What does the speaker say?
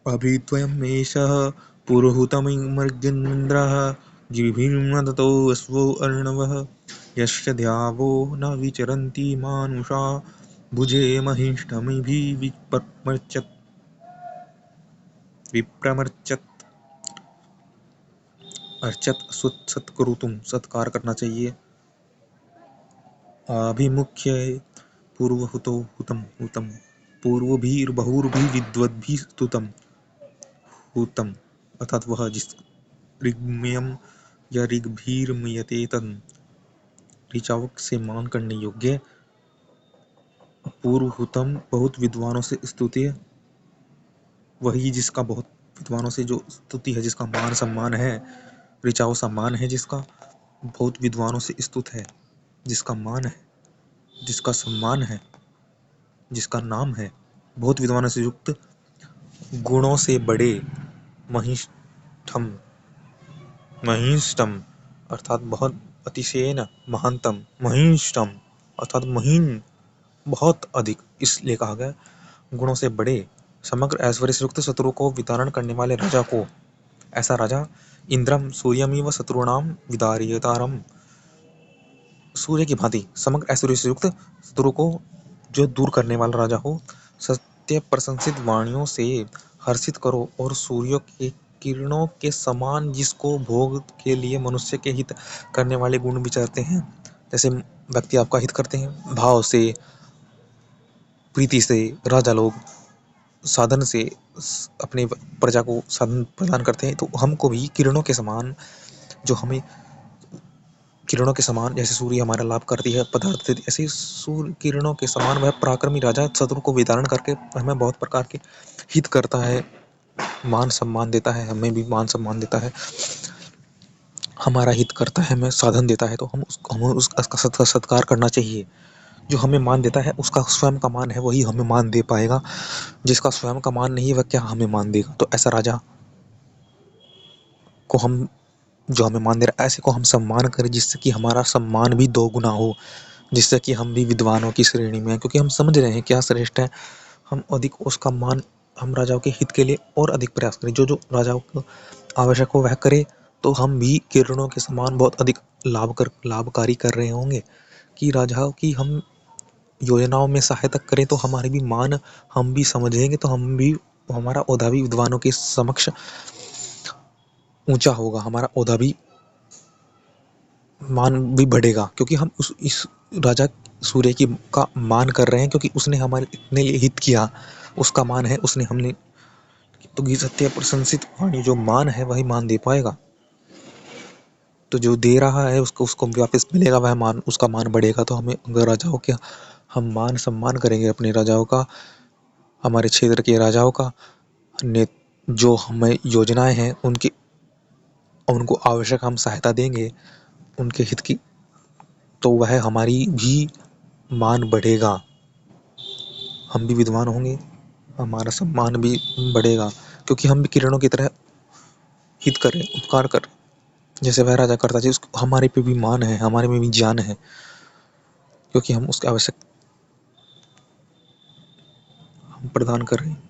अभित्वमेषः पुरुहूतमिमर्गेन्द्रः जिभिर्मदतो अश्वो अर्णवः यस्य द्यावो न विचरन्ति मानुषा भुजे महिष्ठमिभिः विप्रमर्चत्। अर्चत सत्कर्तुं सत्कार करना चाहिए। आभिमुख्य पूर्वहुतो हुतम हुतम पूर्वभिर्बहुर्भिर्विद्वद्भिः स्तुतम हुतम, अर्थात वह जिस ऋग्मयम या ऋग्भीर्मयते तन ऋचावक से मान करने योग्य। पूर्वहुतम बहुत विद्वानों से स्तुति, वही जिसका बहुत विद्वानों से जो स्तुति है, जिसका मान सम्मान है, ऋचाओ सम्मान है, जिसका बहुत विद्वानों से स्तुत है, जिसका मान है, जिसका सम्मान है, जिसका नाम है, बहुत विद्वानों से युक्त, गुणों से बड़े, महिष्ठम महिष्ठम अर्थात बहुत अतिशयन, महानतम, महिष्ठम अर्थात महीन, बहुत अधिक, इसलिए कहा गया गुणों से बड़े, समग्र ऐश्वर्य से युक्त, शत्रु को वितारण करने वाले राजा को। ऐसा राजा इंद्रम सूर्यमिव शत्रुणाम विदार्यतारम, सूर्य की भांति समग्र ऐश्वर्य से युक्त शत्रु को जो दूर करने वाला राजा हो। सत्य प्रशंसित वाणियों से हर्षित करो और सूर्य के किरणों के समान जिसको भोग के लिए मनुष्य के हित करने वाले गुण विचारते हैं। जैसे व्यक्ति आपका हित करते हैं, भाव से, प्रीति से राजा लोग साधन से अपने प्रजा को साधन प्रदान करते हैं, तो हमको भी किरणों के समान, जो हमें किरणों के समान, जैसे सूर्य हमारा लाभ करती है पदार्थ देती, ऐसे सूर्य किरणों के समान वह पराक्रमी राजा शत्रु को विदारण करके हमें बहुत प्रकार के हित करता है, मान सम्मान देता है, हमें भी मान सम्मान देता है, हमारा हित करता है, हमें साधन देता है, तो हमें उसका सत्कार करना चाहिए। जो हमें मान देता है उसका स्वयं का मान है, वही हमें मान दे पाएगा। जिसका स्वयं का मान नहीं है वह क्या हमें मान देगा। तो ऐसा राजा को हम, जो हमें मान दे रहा है, ऐसे को हम सम्मान करें, जिससे कि हमारा सम्मान भी दोगुना हो, जिससे कि हम भी विद्वानों की श्रेणी में हैं, क्योंकि हम समझ रहे हैं क्या श्रेष्ठ है। हम अधिक उसका मान, हम राजाओं के हित के लिए और अधिक प्रयास करें, जो जो राजाओं को आवश्यक हो वह करे, तो हम भी किरणों के समान बहुत अधिक लाभकारी कर रहे होंगे। कि राजाओं की हम योजनाओं में सहायता करें तो हमारे भी मान, हम भी समझेंगे, तो हम भी, हमारा ओहदा भी विद्वानों के समक्ष ऊंचा होगा, हमारा ओहदा भी, मान भी बढ़ेगा, क्योंकि हम इस राजा सूर्य की का मान कर रहे हैं, क्योंकि उसने हमारे इतने लिए हित किया, उसका मान है, उसने हमने, तो सत्य प्रशंसित वाणी जो मान है वही मान दे पाएगा। तो जो दे रहा है उसको उसको वापस मिलेगा, वह मान, उसका मान बढ़ेगा। तो हमें अगर राजाओं के हम मान सम्मान करेंगे, अपने राजाओं का, हमारे क्षेत्र के राजाओं का, ने जो हमें योजनाएं हैं उनकी, उनको आवश्यक हम सहायता देंगे उनके हित की, तो वह हमारी भी मान बढ़ेगा, हम भी विद्वान होंगे, हमारा सम्मान भी बढ़ेगा, क्योंकि हम भी किरणों की तरह हित करें, उपकार कर, जैसे वह राजा करता है, हमारे पे भी मान है, हमारे में भी ज्ञान है, क्योंकि हम उसके आवश्यक हम प्रदान कर रहे हैं।